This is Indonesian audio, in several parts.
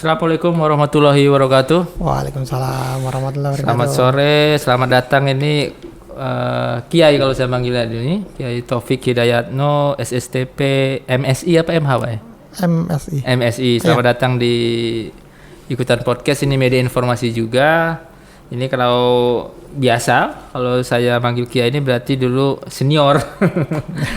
Assalamualaikum warahmatullahi wabarakatuh. Waalaikumsalam warahmatullahi wabarakatuh. Selamat sore, selamat datang ini Kiai kalau saya manggilnya ini Kiai Taufik Hidayatno SSTP MSI apa MH Pak? MSI. Selamat datang di ikutan podcast ini media informasi juga. Ini kalau biasa kalau saya manggil Kiai ini berarti dulu senior.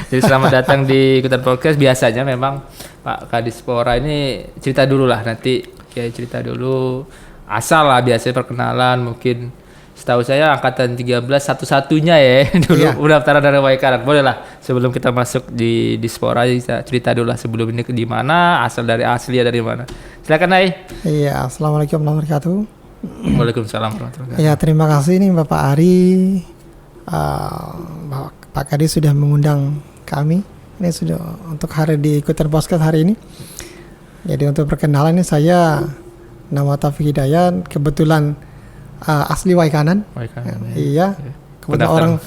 Jadi selamat datang di ikutan podcast. Biasanya memang Pak Kadispora ini cerita dulu lah, nanti Kiai cerita dulu asal lah, biasanya perkenalan. Mungkin setahu saya angkatan 13 satu-satunya ya dulu pendaftaran dari Waikanan. Boleh lah sebelum kita masuk di Dispora kita cerita dulu lah sebelum ini di mana, asal dari asli dari mana. Silakan Ai. Iya, assalamualaikum warahmatullahi wabarakatuh. Waalaikumsalam warahmatullahi wabarakatuh. Ya, terima kasih nih Bapak Ari, Pak Kadis sudah mengundang kami. Ini sudah untuk hari di ikutan podcast hari ini. Jadi untuk perkenalan ini saya nama Taufik Hidayat, kebetulan asli Waikanan. Iya. Kebetulan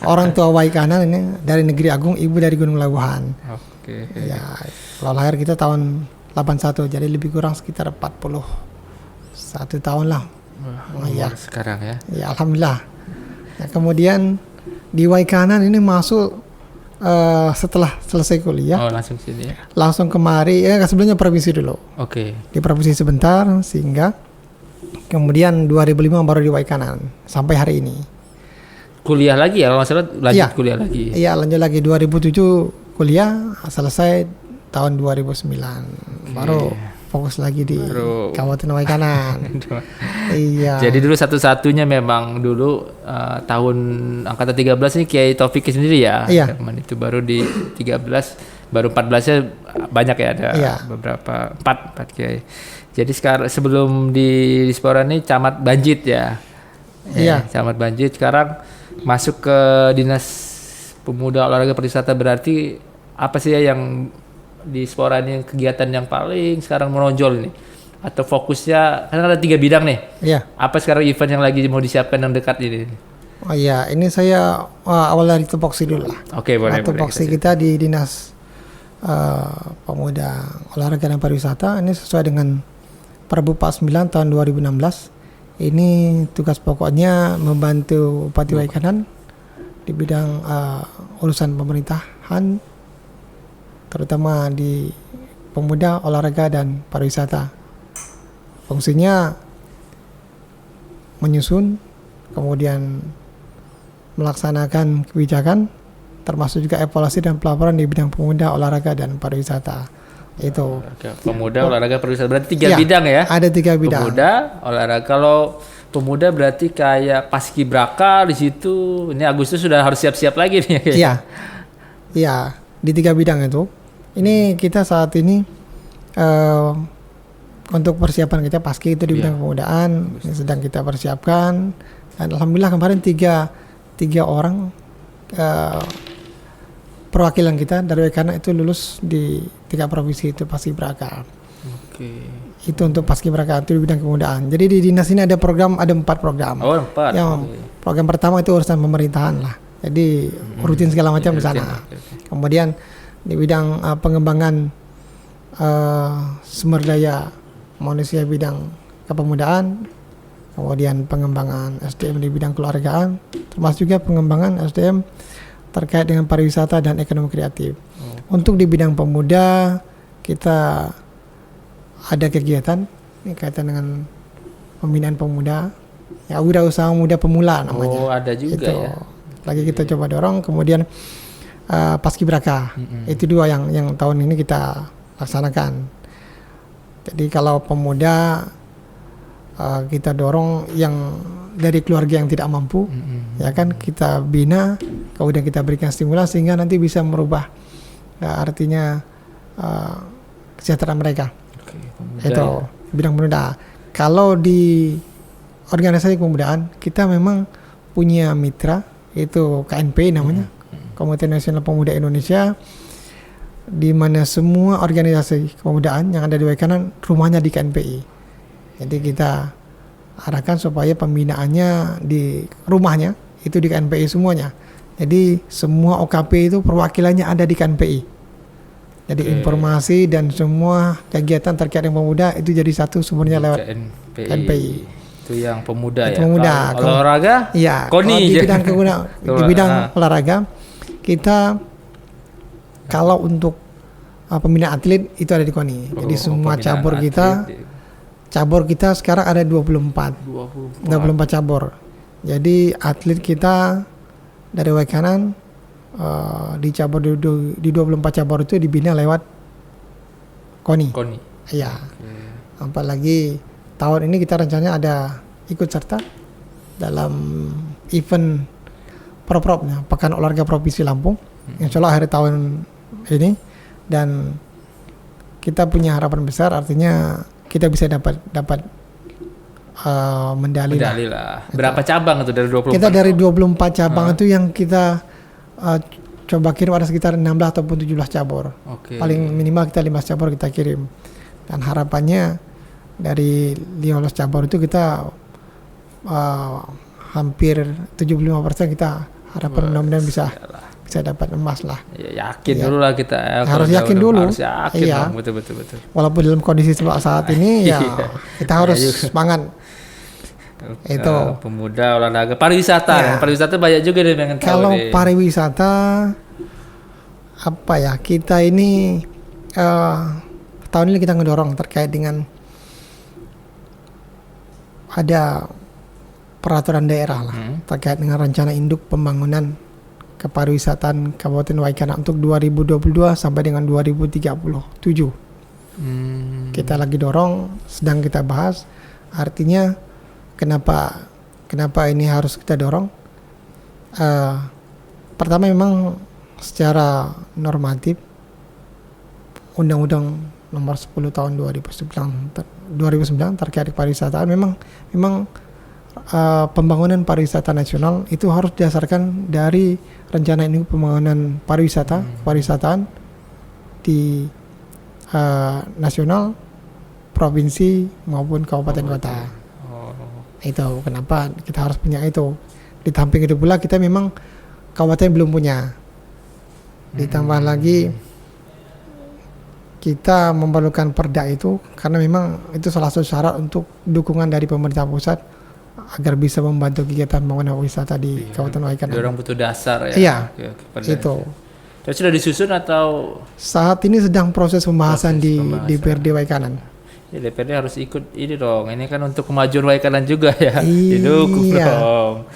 orang tua Waikanan ini dari Negeri Agung, ibu dari Gunung Labuhan. Oke. Ya, kalau lahir kita tahun 81, jadi lebih kurang sekitar 41 tahun lah. Iya. Sekarang ya. Ya, alhamdulillah. Nah, kemudian di Waikanan ini masuk setelah selesai kuliah. Oh, langsung sini ya. Langsung kemari, sebelumnya provinsi dulu. Oke. Di provinsi sebentar, sehingga kemudian 2005 baru di Waikanan sampai hari ini. Kuliah lagi ya, kalau nggak salah lanjut kuliah lagi. Iya, lanjut lagi 2007 kuliah, selesai tahun 2009. Baru fokus lagi di Kabupaten Waikanan. Iya. Jadi dulu satu-satunya memang dulu tahun angkatan 13 ini Kiai Taufik sendiri ya. Iya. Itu baru di 13, baru 14-nya banyak ya, ada beberapa 4 Kiai. Jadi sekarang sebelum di Dispora ini Camat Banjit ya. Iya. Camat Banjit, sekarang masuk ke Dinas Pemuda Olahraga Pariwisata. Berarti apa sih ya yang di Dispora ini kegiatan yang paling sekarang menonjol ini? Atau fokusnya, kan ada 3 bidang nih. Iya. Apa sekarang event yang lagi mau disiapkan yang dekat ini? Oh iya, ini saya awal dari tupoksi dulu lah. Oke, boleh. Tupoksi kita di Dinas Pemuda Olahraga dan Pariwisata ini sesuai dengan Perbu 49 tahun 2016. Ini tugas pokoknya membantu Bupati Waikanan di bidang urusan pemerintahan, terutama di pemuda, olahraga, dan pariwisata. Fungsinya menyusun, kemudian melaksanakan kebijakan, termasuk juga evaluasi dan pelaporan di bidang pemuda, olahraga, dan pariwisata. Itu. Pemuda, olahraga, pariwisata. Berarti 3 bidang ya? Ada 3 bidang. Pemuda, olahraga. Kalau pemuda berarti kayak Paskibraka di situ. Ini Agustus sudah harus siap-siap lagi nih. Iya. Di 3 bidang itu. Ini kita saat ini untuk persiapan kita Paski itu di bidang pemudaan yang sedang kita persiapkan, dan alhamdulillah kemarin tiga orang perwakilan kita dari Waikanan itu lulus di 3 provinsi itu Paskibraka. Oke. Itu untuk Paskibraka itu di bidang kepemudaan. Jadi di dinas ini ada 4 program. Oh, 4. Yang program pertama itu urusan pemerintahan lah. Jadi rutin segala macam di sana. Kemudian di bidang pengembangan sumber daya manusia bidang kepemudaan, kemudian pengembangan SDM di bidang keluargaan, termasuk juga pengembangan SDM terkait dengan pariwisata dan ekonomi kreatif. Untuk di bidang pemuda kita ada kegiatan ini kaitan dengan pembinaan pemuda, ya Wirausaha Muda Pemula namanya. Oh, ada juga itu. ya. Lagi kita coba dorong, kemudian Paskibraka. Itu 2 yang tahun ini kita laksanakan. Jadi kalau pemuda kita dorong yang dari keluarga yang tidak mampu, ya kan kita bina, kemudian kita berikan stimulasi sehingga nanti bisa merubah, artinya kesejahteraan mereka. Itu bidang pemuda. Kalau di organisasi kepemudaan kita memang punya mitra, itu KNP namanya, Komite Nasional Pemuda Indonesia, di mana semua organisasi kepemudaan yang ada di Waikanan rumahnya di KNPI. Jadi kita arahkan supaya pembinaannya di rumahnya itu di KNPI semuanya. Jadi semua OKP itu perwakilannya ada di KNPI. Jadi informasi dan semua kegiatan terkait dengan pemuda itu jadi satu sumbernya lewat KNPI. Itu yang pemuda itu ya. Pemuda. Kalau olahraga? Iya. KONI. Di bidang di bidang olahraga kita kalau untuk pembinaan atlet itu ada di KONI. Jadi semua cabur kita sekarang ada 24 cabur. Jadi atlet kita dari Waikanan di cabur di 24 cabur itu dibina lewat KONI. Iya. Apalagi tahun ini kita rencananya ada ikut serta dalam event Propropnya Pekan Olahraga Provinsi Lampung. Insya Allah akhir tahun ini, dan kita punya harapan besar, artinya kita bisa dapat medali lah. Berapa cabang itu dari 24? Kita dari 24 cabang itu yang kita coba kirim ada sekitar 16 ataupun 17 cabur. Paling minimal kita 15 cabur kita kirim. Dan harapannya dari 15 cabur itu kita hampir 75% kita harapan mudah-mudahan bisa dapat emas lah. Ya, yakin dulu lah kita. Harus yakin dulu. Harus yakin. Iya. Betul. Walaupun dalam kondisi saat ini ya kita harus semangat. Itu pemuda olahraga pariwisata. Pariwisata banyak juga nih pengen tahu. Kalau pariwisata apa ya, kita ini tahun ini kita ngedorong terkait dengan ada peraturan daerah lah terkait dengan rencana induk pembangunan kepariwisataan Kabupaten Waikanan untuk 2022 sampai dengan 2037. Kita lagi dorong, sedang kita bahas. Artinya kenapa ini harus kita dorong? Pertama memang secara normatif Undang-Undang Nomor 10 Tahun 2009 terkait pariwisataan memang pembangunan pariwisata nasional itu harus didasarkan dari rencana ini pembangunan pariwisataan di nasional, provinsi maupun kabupaten kota. Itu kenapa kita harus punya itu. Di samping itu pula kita memang kabupaten belum punya. Ditambah lagi kita memerlukan perda itu karena memang itu salah satu syarat untuk dukungan dari pemerintah pusat agar bisa membantu kegiatan pembangunan wisata di Kabupaten Waikanan. Orang butuh dasar ya. Iya. Itu. Terus sudah disusun atau saat ini sedang proses pembahasan di DPRD Waikanan. Ya, DPRD harus ikut ini dong. Ini kan untuk kemajuan Waikanan juga ya. Didukung dong.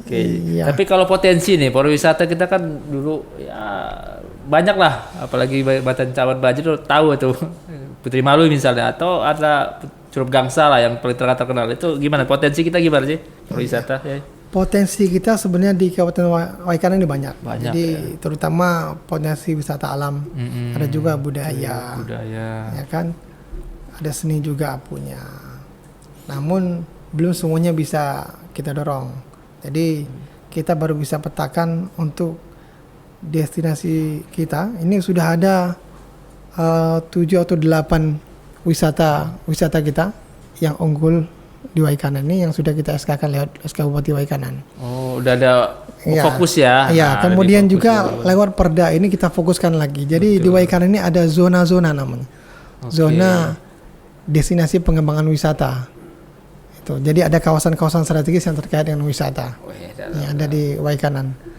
Iya. Tapi kalau potensi nih pariwisata kita kan dulu ya banyak lah, apalagi Batan Cawan Baji tuh tahu tuh Putri Malu misalnya, atau ada Curug Gangsa lah yang paling terkenal. Itu gimana potensi kita gimana sih pariwisata? Ya. Potensi kita sebenarnya di Kabupaten Waikanan ini banyak. Jadi terutama potensi wisata alam, ada juga budaya, ya kan, ada seni juga punya. Namun belum semuanya bisa kita dorong. Jadi kita baru bisa petakan untuk destinasi kita. Ini sudah ada 7 atau 8 wisata kita yang unggul di Waikanan ini yang sudah kita SK-kan lewat SK Bupati Waikanan. Oh, udah ada fokus ya. Iya, kemudian juga lewat perda ini kita fokuskan lagi. Jadi di Waikanan ini ada zona-zona namanya. Zona destinasi pengembangan wisata. Itu. Jadi ada kawasan-kawasan strategis yang terkait dengan wisata. Yang ada di Waikanan.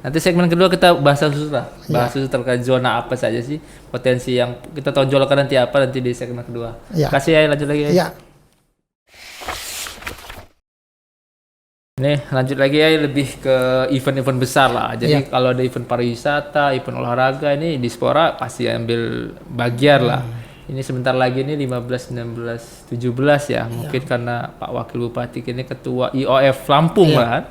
Nanti segmen kedua kita bahas khusus lah. Bahas khusus terkait zona apa saja sih potensi yang kita tonjolkan nanti apa nanti di segmen kedua. Kasih ya, lanjut lagi ya. Nih lanjut lagi ya, lebih ke event-event besar lah. Jadi kalau ada event pariwisata, event olahraga ini Dispora pasti ambil bagian lah. Ini sebentar lagi ini 15, 16, 17 ya. Mungkin karena Pak Wakil Bupati ini ketua IOF Lampung kan.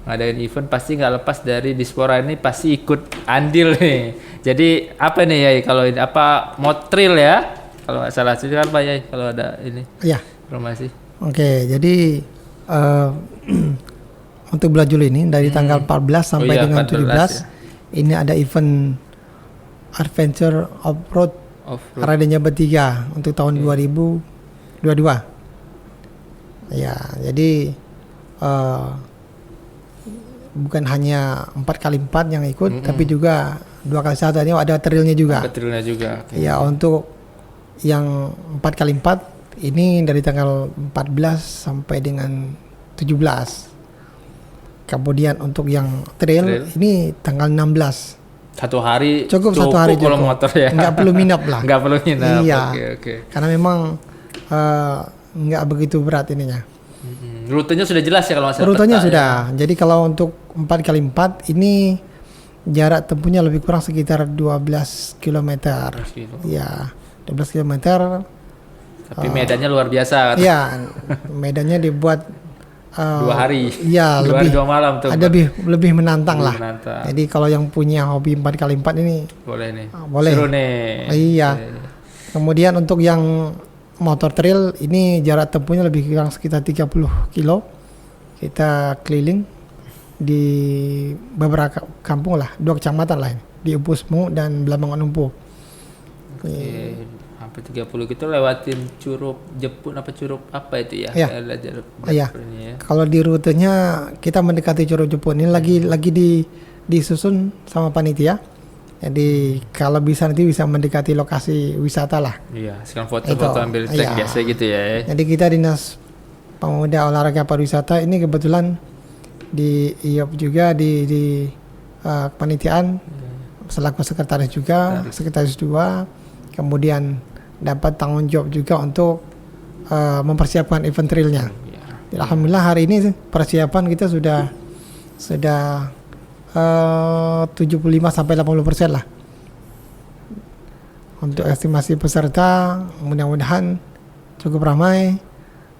Ngadain event pasti nggak lepas dari Dispora ini pasti ikut andil nih. Jadi apa nih ya kalau ini apa motril ya? Kalau nggak salah itu kan Pak ya kalau ada ini. Informasi. Jadi untuk bulan Juli ini dari tanggal 14 sampai dengan 17 ini ada event Adventure Off-Road Radenya Bertiga untuk tahun 2022. Ya, jadi bukan hanya 4x4 yang ikut, tapi juga 2x1 ini ada trailnya juga. Ada trailnya juga. Okay. Ya, untuk yang 4x4 ini dari tanggal 14 sampai dengan 17. Kemudian untuk yang trail ini tanggal 16. Satu hari cukup 1 hari kalau cukup. motor ya. Nggak perlu minap lah. Nggak perlu minap. Iya. Okay. Karena memang nggak begitu berat ininya. Rutenya sudah jelas ya kalau masalah Rutenya peta, sudah. ya? Jadi kalau untuk 4x4 ini jarak tempuhnya lebih kurang sekitar 12 km. Ya, 12 km. Tapi medannya luar biasa. Iya, medannya dibuat 2 hari. Iya, 2 hari 2 malam tuh. Ada lebih menantang lah. Menantang. Jadi kalau yang punya hobi 4x4 ini boleh nih. Boleh. Seru nih. Iya. Kemudian untuk yang motor trail ini jarak tempuhnya lebih kurang sekitar 30 kilo. Kita keliling di beberapa kampung lah, 2 kecamatan lah ini, di Upusmu dan Belambangan Umpu. Hampir 30 gitu lewatin Curup Jepun apa itu ya? Iya. Iya. Ya. Kalau di rutenya kita mendekati Curup Jepun ini lagi disusun sama panitia. Jadi kalau bisa nanti bisa mendekati lokasi wisata lah. Iya, sekarang foto-foto ambil tag biasa gitu ya. Jadi kita Dinas Pemuda Olahraga Pariwisata ini kebetulan di IOP juga di kepanitiaan selaku sekretaris juga, sekretaris 2, kemudian dapat tanggung jawab juga untuk mempersiapkan event trailnya. Alhamdulillah hari ini persiapan kita sudah 75-80% lah. Untuk estimasi peserta mudah-mudahan cukup ramai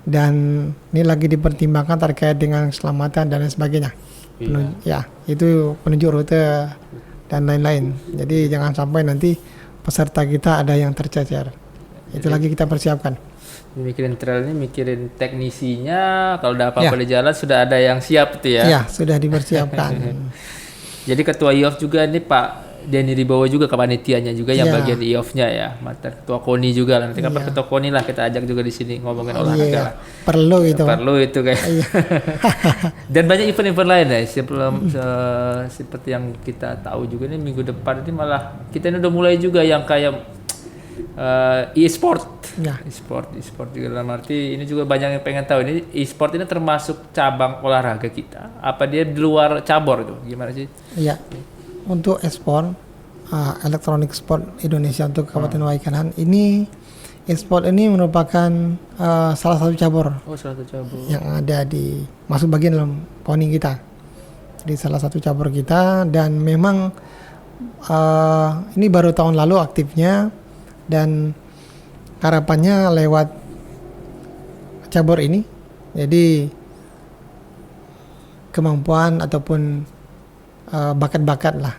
dan ini lagi dipertimbangkan terkait dengan keselamatan dan lain sebagainya. Ya, itu penunjuk rute dan lain-lain. Jadi jangan sampai nanti peserta kita ada yang tercecer. Itu lagi kita persiapkan. Mikirin trail ini, mikirin teknisinya, kalau ada apa-apa di jalan sudah ada yang siap tuh ya. Iya, sudah dipersiapkan. Jadi ketua IOF juga ini Pak Denny Ribowo juga kepanitianya juga yang bagian IOF-nya ya. Ketua KONI juga lah. Nanti kapan ketua KONI lah kita ajak juga di sini ngomongin olahraga lah. Perlu itu. Perlu itu kayak. Dan banyak event-event lain ya. Seperti yang kita tahu juga nih minggu depan ini malah kita ini udah mulai juga yang kayak e-sport. Ya. E-sport juga dalam arti ini juga banyak yang pengen tahu ini e-sport ini termasuk cabang olahraga kita. Apa dia di luar cabur tuh? Gimana sih? Iya. Untuk e-sport Electronic Sport Indonesia untuk Kabupaten Waikanan ini e-sport ini merupakan salah satu cabur. Oh, salah satu cabur. Yang ada di masuk bagian dalam PONI kita. Jadi salah satu cabur kita dan memang ini baru tahun lalu aktifnya dan harapannya lewat cabur ini jadi kemampuan ataupun bakat-bakat lah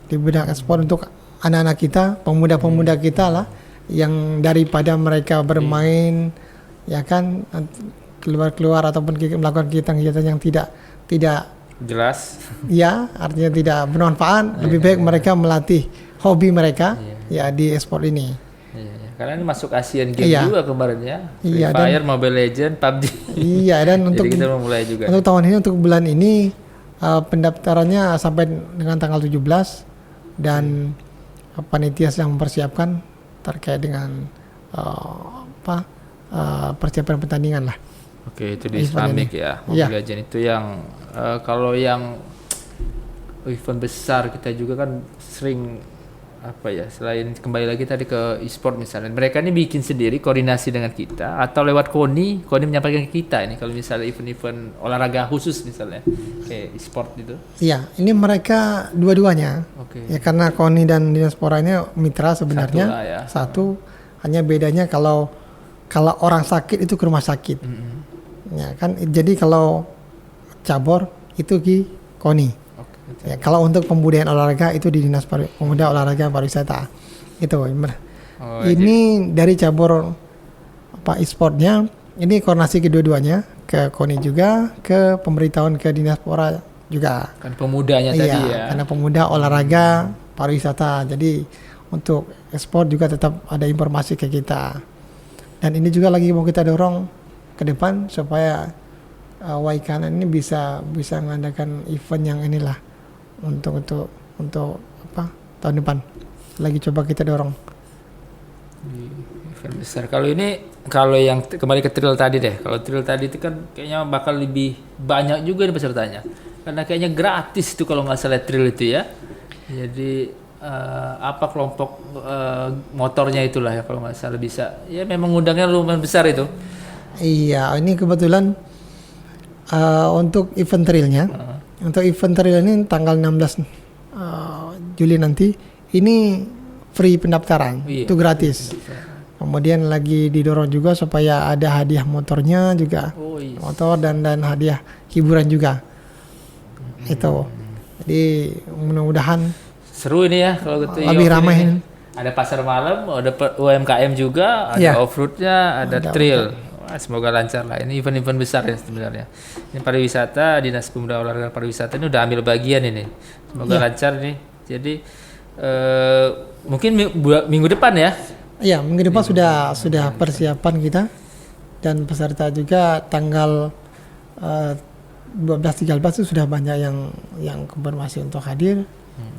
di bidang ekspor untuk anak-anak kita, pemuda-pemuda kita lah yang daripada mereka bermain ya kan keluar-keluar ataupun melakukan kegiatan-kegiatan yang tidak jelas ya artinya tidak bermanfaat, lebih baik mereka melatih hobi mereka ya di ekspor ini. Karena ini masuk Asian Games juga kemarin ya. Free Fire, Mobile Legends, PUBG. Iya, dan untuk kita memulai juga. Untuk tahun ini, untuk bulan ini pendaftarannya sampai dengan tanggal 17 dan panitia yang mempersiapkan terkait dengan persiapan pertandingan lah. Oke, itu di Islamic ya. Mobile Legends itu yang kalau yang event besar kita juga kan sering selain kembali lagi tadi ke e-sport misalnya mereka ini bikin sendiri koordinasi dengan kita atau lewat KONI menyampaikan ke kita ini kalau misalnya event-event olahraga khusus misalnya kayak e-sport gitu. Iya, ini mereka dua-duanya. Ya karena KONI dan Dinas Pora ini mitra sebenarnya satu hanya bedanya kalau orang sakit itu ke rumah sakit. Ya kan jadi kalau cabur itu di KONI. Ya, kalau untuk pembudayaan olahraga itu di Dinas Pemuda Olahraga Pariwisata itu. Ini dari cabur e-sportnya ini koordinasi kedua-duanya ke KONI juga ke pemberitahuan ke Dinas Pora juga. Kan pemudanya tadi ya. Karena pemuda olahraga pariwisata. Jadi untuk e-sport juga tetap ada informasi ke kita. Dan ini juga lagi mau kita dorong ke depan supaya Waikanan ini bisa mengadakan event yang inilah untuk tahun depan. Lagi coba kita dorong. Event besar. Kalau yang kembali ke trail tadi deh. Kalau trail tadi itu kan kayaknya bakal lebih banyak juga nih pesertanya. Karena kayaknya gratis tuh kalau nggak salah trail itu ya. Jadi apa kelompok motornya itulah ya kalau nggak salah bisa. Ya memang undangnya lumayan besar itu. Iya, ini kebetulan untuk event trailnya. Untuk event trail ini tanggal 16 Juli nanti ini free pendaftaran. Itu gratis. Kemudian lagi didorong juga supaya ada hadiah motornya juga, motor dan hadiah hiburan juga. Itu. Jadi mudah-mudahan seru ini ya kalau gitu. Lebih ramai ini. Ada pasar malam, ada UMKM juga, ada off-roadnya, ada trail. Wah, semoga lancar lah. Ini event-event besar ya sebenarnya. Ini pariwisata, Dinas Pemuda Olahraga Pariwisata ini udah ambil bagian ini. Semoga lancar nih. Jadi mungkin minggu depan ya. Iya, minggu depan sudah persiapan kita dan peserta juga tanggal 12-13 itu sudah banyak yang konfirmasi untuk hadir.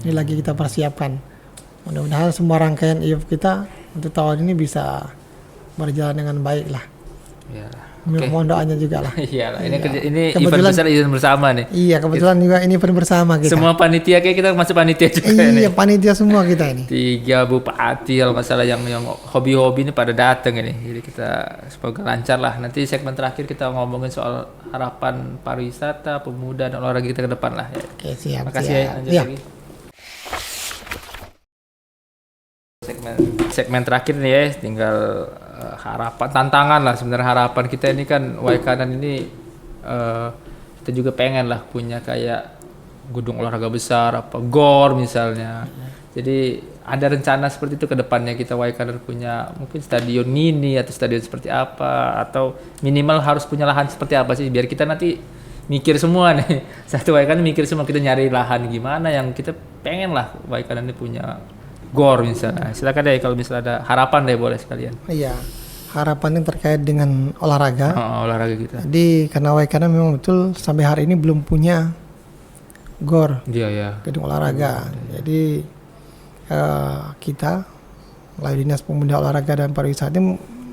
Ini lagi kita persiapkan. Mudah-mudahan semua rangkaian event kita untuk tahun ini bisa berjalan dengan baik lah. Ya. Mohon doanya juga lah. Iyalah, ini event besar, event bersama nih. Iya, kebetulan juga ini event bersama kita. Semua panitia kayak kita masuk panitia juga. Iya, panitia semua kita ini. 3 bupati kalau masalah yang hobi-hobi ini pada datang ini. Jadi kita semoga lancar lah. Nanti segmen terakhir kita ngomongin soal harapan pariwisata, pemuda dan olahraga kita ke depan lah. Ya. Oke, siap. Makasih ya. Lanjut lagi. Segmen terakhir nih ya, tinggal harapan, tantangan lah sebenarnya. Harapan kita ini kan Waikanan ini kita juga pengen lah punya kayak gedung olahraga besar, apa GOR misalnya. Jadi ada rencana seperti itu ke depannya kita Waikanan punya mungkin stadion mini atau stadion seperti apa, atau minimal harus punya lahan seperti apa sih biar kita nanti mikir semua nih. Satu Waikanan mikir semua, kita nyari lahan gimana yang kita pengen lah Waikanan ini punya GOR misalnya. Silakan deh kalau misalnya ada harapan deh boleh sekalian. Iya, harapannya terkait dengan olahraga. Olahraga kita. Jadi karena Waikanan memang betul sampai hari ini belum punya GOR, gedung olahraga. Jadi kita melalui Dinas Pemuda Olahraga dan Pariwisata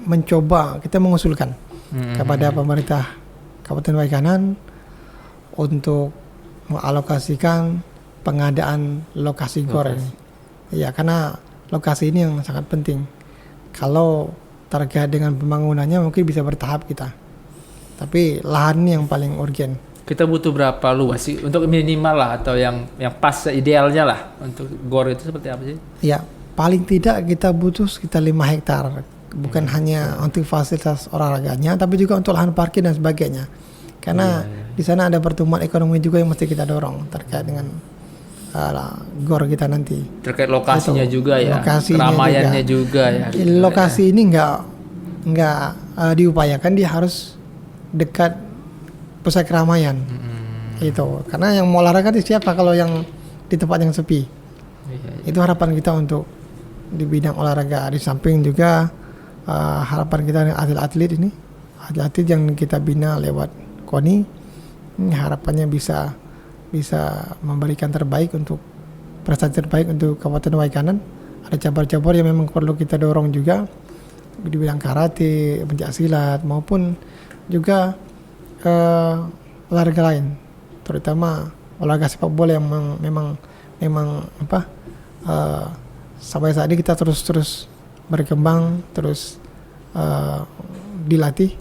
mencoba, kita mengusulkan kepada pemerintah Kabupaten Waikanan untuk mengalokasikan pengadaan lokasi GOR ini. Ya, karena lokasi ini yang sangat penting. Kalau terkait dengan pembangunannya mungkin bisa bertahap kita. Tapi lahan ini yang paling urgen. Kita butuh berapa luas sih untuk minimal lah, atau yang pas idealnya lah untuk GOR itu seperti apa sih? Ya, paling tidak kita butuh sekitar 5 hektar. Bukan hanya untuk fasilitas olahraganya, tapi juga untuk lahan parkir dan sebagainya. Karena di sana ada pertumbuhan ekonomi juga yang mesti kita dorong terkait dengan GOR kita nanti. Terkait lokasinya juga ya, keramaiannya juga ya. Lokasi ini nggak diupayakan dia harus dekat pusat keramaian. Itu karena yang mau olahraga itu siapa kalau yang di tempat yang sepi. Itu harapan kita untuk di bidang olahraga. Di samping juga harapan kita dengan atlet-atlet ini, atlet yang kita bina lewat KONI, harapannya bisa memberikan terbaik untuk prestasi terbaik untuk Kabupaten Waikanan. Ada cabang-cabang yang memang perlu kita dorong juga di bidang karate, pencaksilat maupun juga olahraga lain, terutama olahraga sepak bola yang memang sampai saat ini kita terus berkembang, terus dilatih,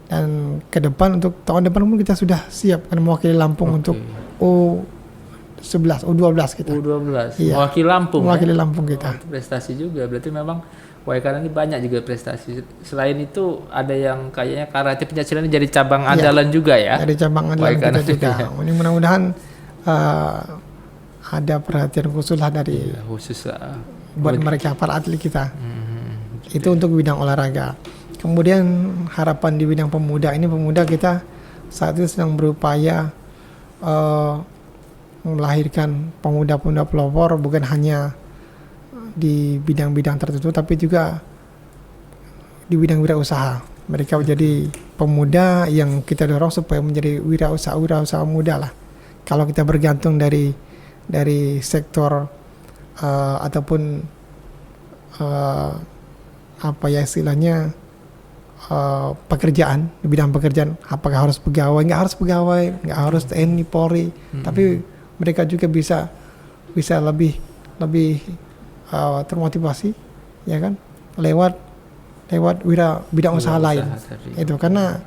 dan ke depan untuk tahun depan pun kita sudah siap akan mewakili Lampung untuk U11, U12 kita. U12. Iya. Mewakili Lampung kita. Prestasi juga. Berarti memang Waikanan ini banyak juga prestasi. Selain itu ada yang kayaknya karate pencaksilat ini jadi cabang andalan juga ya. Jadi cabang andalan kita juga. Ini mudah-mudahan ada perhatian khusus lah dari buat mereka para atlet kita. Itu untuk bidang olahraga. Kemudian harapan di bidang pemuda kita saat ini sedang berupaya melahirkan pemuda-pemuda pelopor, bukan hanya di bidang-bidang tertentu tapi juga di bidang wirausaha. Mereka menjadi pemuda yang kita dorong supaya menjadi wirausaha muda lah. Kalau kita bergantung dari sektor ataupun apa ya istilahnya pekerjaan, di bidang pekerjaan, apakah harus pegawai, nggak harus TNI Polri, tapi mereka juga bisa lebih termotivasi, ya kan, lewat bidang usaha lain itu, karena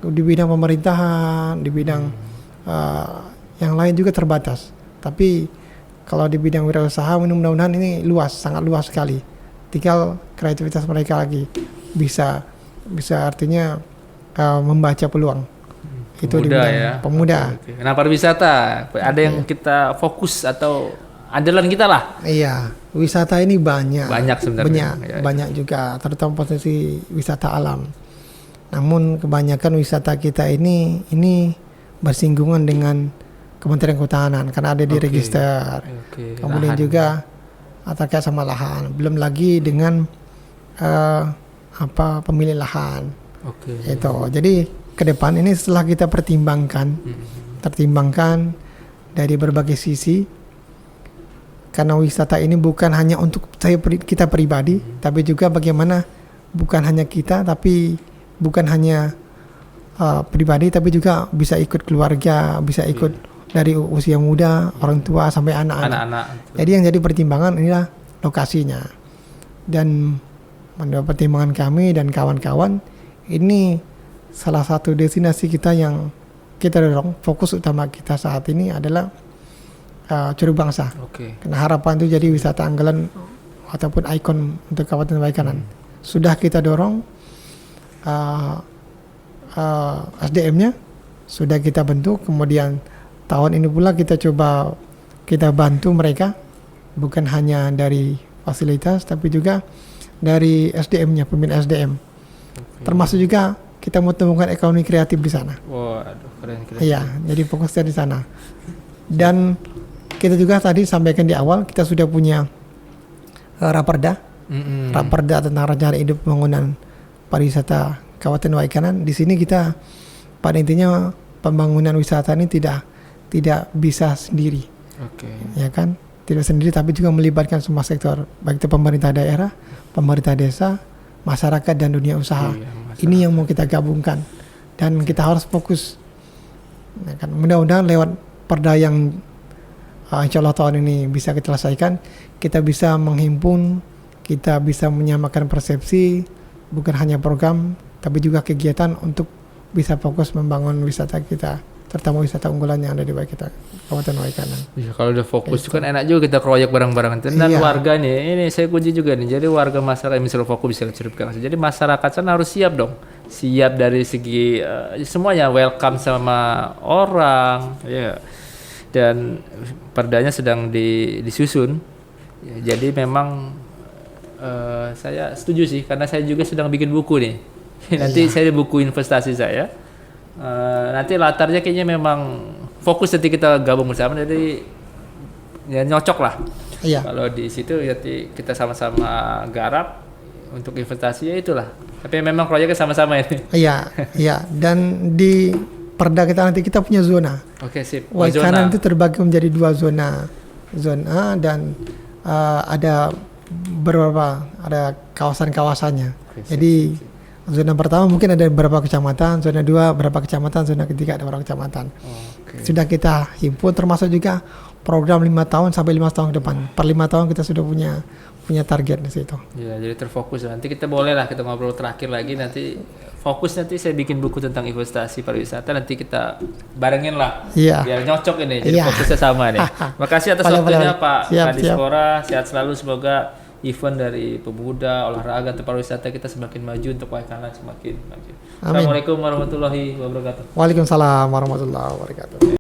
di bidang pemerintahan, di bidang yang lain juga terbatas, tapi kalau di bidang wirausaha mudah-mudahan ini sangat luas sekali, tinggal kreativitas mereka lagi bisa artinya membaca peluang. Itu di bidang pemuda. Okay. Nah, pariwisata ada yang kita fokus atau andalan kita lah. Iya, wisata ini banyak sebenarnya. Banyak juga, terutama potensi wisata alam. Namun kebanyakan wisata kita ini bersinggungan dengan Kementerian Kehutanan karena ada di register. Kemudian lahan juga terkait sama lahan. Belum lagi dengan pemilik lahan. Itu. Jadi ke depan ini setelah kita pertimbangkan dari berbagai sisi, karena wisata ini bukan hanya untuk kita pribadi, tapi juga bagaimana bukan hanya kita, tapi bukan hanya pribadi, tapi juga bisa ikut keluarga, bisa ikut dari usia muda, orang tua sampai anak-anak. Jadi yang jadi pertimbangan inilah lokasinya. Dan menurut pertimbangan kami dan kawan-kawan, ini salah satu destinasi kita yang kita dorong. Fokus utama kita saat ini adalah Curug Bangsa. Karena harapan itu jadi wisata andalan ataupun ikon untuk Kabupaten Waikanan. Sudah kita dorong SDM-nya, sudah kita bentuk. Kemudian tahun ini pula kita bantu mereka, bukan hanya dari fasilitas tapi juga dari SDM-nya, pembinaan SDM. Termasuk juga kita mau temukan ekonomi kreatif di sana. Keren. Iya, jadi fokusnya di sana. Dan kita juga tadi sampaikan di awal, kita sudah punya Raperda tentang rencana induk pembangunan pariwisata Kabupaten Waikanan. Di sini kita pada intinya pembangunan wisata ini tidak bisa sendiri, ya kan? Tidak sendiri, tapi juga melibatkan semua sektor, baik itu pemerintah daerah, pemerintah desa, masyarakat dan dunia usaha. Ini yang mau kita gabungkan dan kita harus fokus. Ya kan? Mudah-mudahan lewat perda yang insya Allah tahun ini bisa kita selesaikan, kita bisa menghimpun, kita bisa menyamakan persepsi, bukan hanya program, tapi juga kegiatan untuk bisa fokus membangun wisata kita, terutama wisata unggulan yang ada di Kabupaten Waikanan. Iya, kalau udah fokus itu kan enak juga kita proyek bareng-bareng. Dan warga nih, ini saya kunci juga nih. Jadi warga masyarakat misalnya fokus bisa Curug Bangsa. Jadi masyarakat sana harus siap dong. Siap dari segi semuanya, welcome sama orang, ya. Dan perdanya sedang disusun. Ya, jadi memang saya setuju sih, karena saya juga sedang bikin buku nih. Nanti saya buku investasi saya. Nanti latarnya kayaknya memang fokus nanti kita gabung bersama, jadi ya nyocok lah. Kalau di situ nanti kita sama-sama garap untuk investasi, ya itulah. Tapi memang proyeknya sama-sama ini. Iya. Dan di perda kita nanti kita punya zona. Sip. Waikanan itu terbagi menjadi 2 zona. Zona A dan ada kawasan-kawasannya. Jadi zona pertama mungkin ada beberapa kecamatan, zona 2 berapa kecamatan, zona ketiga ada beberapa kecamatan. Sudah kita himpun, termasuk juga program 5 tahun sampai 5 tahun ke depan. Per 5 tahun kita sudah punya target di situ. Ya, jadi terfokus. Nanti kita boleh lah kita ngobrol terakhir lagi, nanti fokus, nanti saya bikin buku tentang investasi pariwisata, nanti kita barengin lah. Biar nyocok ini, jadi fokusnya sama nih. Makasih atas waktunya Pak Kadispora, sehat selalu, semoga event dari pemuda, olahraga, atau pariwisata kita semakin maju, untuk Waikanan semakin maju. Assalamualaikum warahmatullahi wabarakatuh. Waalaikumsalam warahmatullahi wabarakatuh.